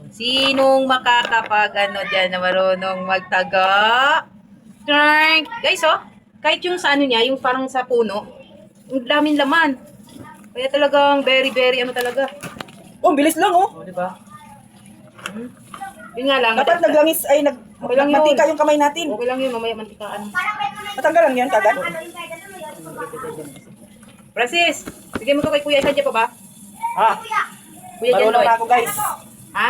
Sinong makakapag ano dyan na marunong magtaga? Guys, oh, kahit yung sa ano niya, yung parang sa puno, ang daming laman. Kaya talagang very, very ano talaga. Oh, bilis lang oh. O, diba? Yun nga lang. Dapat naglangis ay Okay lang yun. mantika yung kamay natin. Okay lang yun, mamaya mantikaan. Matanggal lang yan kagad. Francis, bigyan mo to kay Kuya Sadya pa ba? Ha? Kuya Jan Marunong Boy. na ako guys. Ha?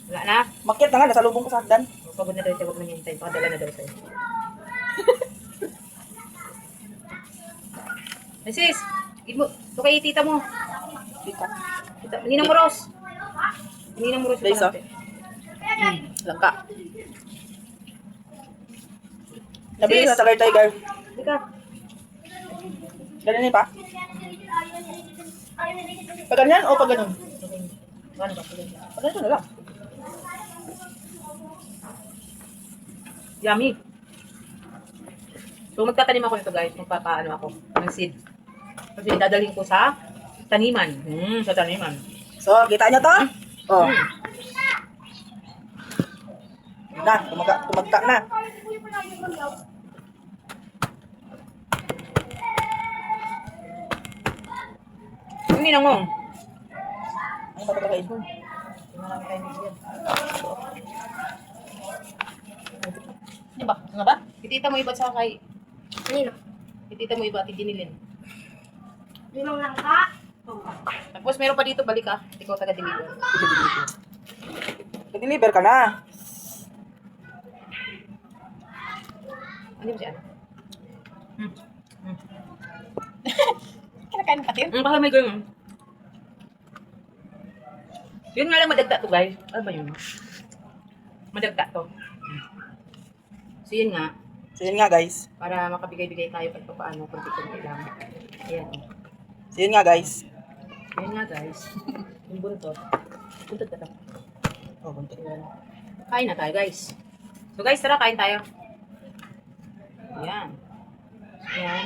Wala na? Makyat na nga, nasalubong ko sa hagdan. Pagod na daw siya, huwag na hintay. Pakadala na daw sa'yo. Francis, give mo. Ito kay tita mo. Tita. Ninang mo Rose. Ninang mo Rose. Guys, oh. Langka. Nabili Sis. na Tiger Tiger. Teka. Ganyan pa? Pag ganyan o pag ganun? Ano ba? Pag ganyan na lang. Yummy. So magtatanim ako nito guys, magpapaano ako ng seed. Kasi dadalhin ko sa taniman. Sa taniman. So, kita nyo to? Oh. Na, tumagka na. Hindi na mo. Ano ba talaga ito? Di ba? Nga ba? Itita mo iba sa kay... Kanino? Itita mo iba, tiginilin. Limang langka? Tapos meron pa dito, balik ka. Ikaw taga-deliver. Nag-deliver ka na. Ano ba siya? Kinakain mo pati yun? Kasi may ganyan. Yun nga lang madagda to guys. Ano ba yun? Madagda to. So yun nga, So, yun nga guys. para makabigay-bigay tayo kahit paano, konti-konti lang. Ayan. So, yun nga guys. Yun nga guys. Yung buntot. Buntot ka to. Oh, buntot. Ayan. Kain na tayo guys. So guys, tara kain tayo. Ayan. Ayan.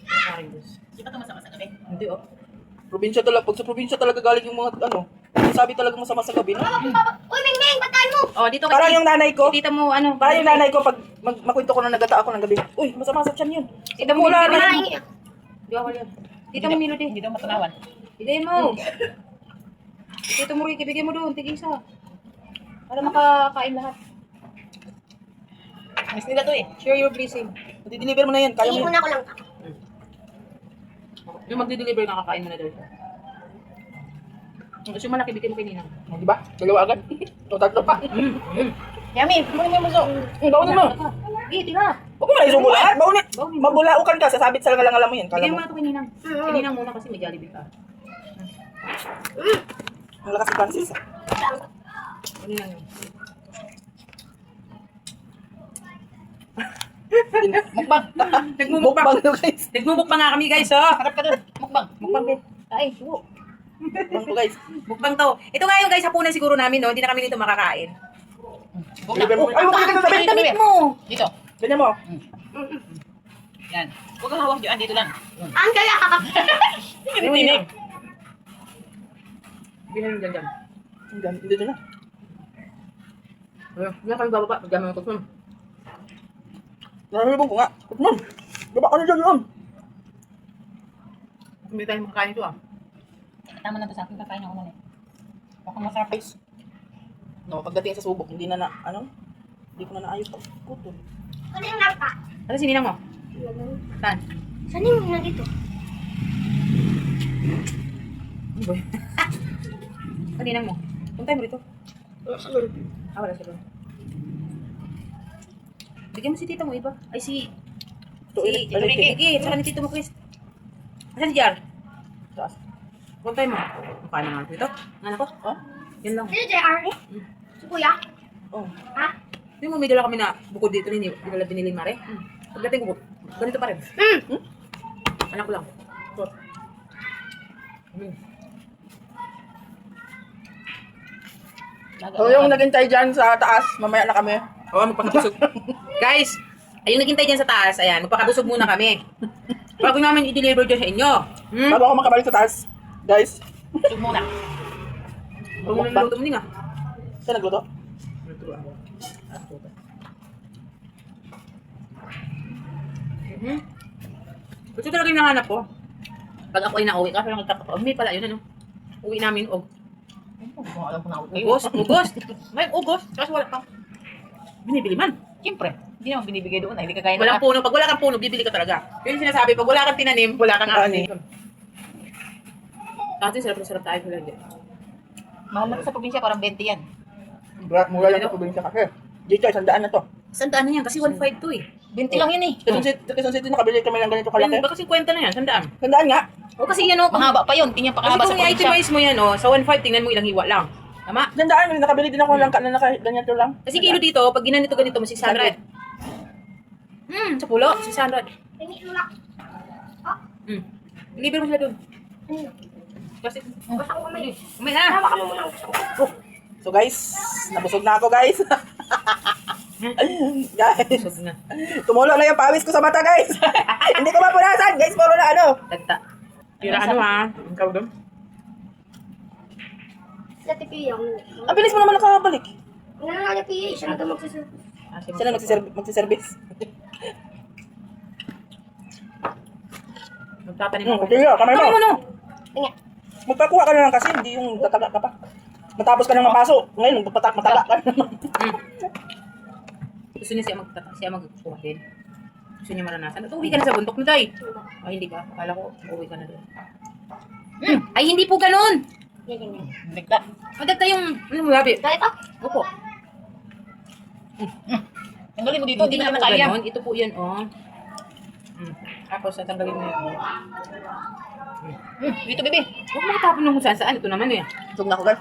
Kain guys. Di ba ito masama sa gabi? Hindi oh. Probinsya talaga. Pag sa probinsya talaga galing yung mga ano. Sabi talaga masama sa gabi. No? Uy, Mingming! Pagkaan mo! Oh, dito Parang yung nanay ko. Tita mo ano. Parang yung nanay ko pag makwento ko na nagata ako ng gabi. Uy, masama sa tiyan yun. Tita mo Wala Melody. na. Di ako yan. Tita mo Melody. Hindi daw matunawan. Bigay mo. Tito mo Ricky, bigay mo doon. Tig-isa. Para makakain lahat. Miss nila to eh. Share your blessing. Deliver mo na yan. Kaya mo Tingin yan. muna ko lang. Yung magde-deliver, nakakain mo na daw siya. Gusto mo malaki, bigay mo kay Ninang. Oh, di ba? Dalawa agad. O, tatlo pa. Yummy! Kumain mo so. Baunin mo. Sige, tira. Huwag mo na isubo lahat. Baunin. Baunin. Mabulaukan ka. Sasabit sa langalang mo yan. Kala Bigay mo mo. na ito kay Ninang. Kay Ninang muna kasi may Jollibee ka. Ang lakas si Francis. Kay Ninang yun. Mukbang. Nagmumukbang. Mukbang to guys. Nagmumukbang nga kami guys, oh. Harap ka dun. Mukbang. Mukbang din. Ay, subo. Mukbang to guys. Mukbang to. Ito nga yung guys, hapunan siguro namin, no? Hindi na kami dito makakain. Deliver mo. Ay, huwag ka na sabi. Ang damit mo. Dito. Ganyan mo. Yan. Huwag kang hawak dyan. Dito lang. Ang kaya. Tinig. Bigyan mo dyan dyan. Dito na. Hindi na kami bababa. Pagdami mo ito. Naralibong ko nga. Ma'am, baba ka na dyan yun. Hindi tayo makakain ito, ah. Tama na to sa akin. Kakain ako muna eh. Baka masarap eh. No, pagdating sa subok, hindi na ano? Hindi ko na naayos pagkutol. Ano yung langka? Ano si Ninang mo? Saan? Saan yung na dito? Ano ba yun? Ano Ninang mo? Puntay mo rito. Ah, wala siya doon. Bigyan mo si tita mo iba. Ay, si Tito Ricky. Ricky, tsaka ni tito mo, Chris. Asan si Jar? Taas. Puntay mo. Paano nga ito? Ano ko? Oh? Yan lang. Sino JR? Si Kuya? Oh. Ha? Hindi mo, may dala kami na bukod dito ni dinala binili Mare. Pagdating ko, ganito pa rin. Anak ko lang. So, So, yung naghintay dyan sa taas, mamaya na kami. Oo, magpakabusog. Guys, ayun naghintay dyan sa taas. Ayan, magpakabusog muna kami. Bago namin i-deliver dyan sa inyo. Bago ako makabalik sa taas, guys. Sug muna. Kung muna niluto mo din nga. Saan nagluto? Naturuan ko. Mhm. Gusto talaga yung nahanap ko. Pag ako ay nauwi, kaso lang nagtatapos. May pala yun ano. Uwi namin og Kung alam ko na ako kayo. Ugos. May ugos. Kaso wala pa. Binibili man. Siyempre, hindi naman binibigay doon. Ay, hindi ka kaya Walang puno. Pag wala kang puno, bibili ka talaga. Yun yung sinasabi. Pag wala kang tinanim, wala kang ani. Dati sarap na sarap tayo sa lagi. Mahal sa probinsya, parang 20 yan. Mura lang sa probinsya kasi. Dito, 100 na to. Sandaan na yan kasi 1.5 to eh. 20 lang yun eh. Quezon City, nakabili kami ng ganito kalaki. Baka 50 na yan, sandaan. 100 nga. O kasi yan o. Mahaba pa yun. Tingnan pa Kasi kahaba sa kung probinsya. i-itemize mo yan o, sa 1.5 tingnan mo ilang hiwa lang. Tama? 100, nakabili din ako ng ganito lang. Kasi kilo dito, pag ginanito ganito mo, 600. Sa pulo, 600. Deliver mo sila dun. Kasi, umay na. So guys, nabusog na ako guys. Guys, Busog na. tumulo na yung pawis ko sa mata guys. Hindi ko mapunasan guys, puro na ano. Tagta. Tira ano ha? Ikaw doon? Sa TPI ako. Ang bilis mo naman nakabalik. Ano nga na PA, siya na daw magsaservice. Sila magsiservice. Magtatanim ako. Sige, kamay mo. Kamay mo no! Tingnan. Magpakuha ka na lang kasi, hindi yung tataga ka pa. Matapos ka nang mapaso. Ngayon, mataga ka naman. Gusto niya siya magkuha din. Gusto niya maranasan. At uwi ka na sa bundok na day. Ay, hindi ka. Akala ko, uwi ka na din. Ay, hindi po ganun! Ganyan. Bigla. Madagta yung, ano mo gabi? Kaya ito? Opo. Tanggalin mo dito. Hindi na po kaya. ganun. Ito po yan, oh. Tapos, tatanggalin mo yan. Dito, bebe. Huwag mo itapon ng kung saan. Ito naman eh. Busog na ako guys.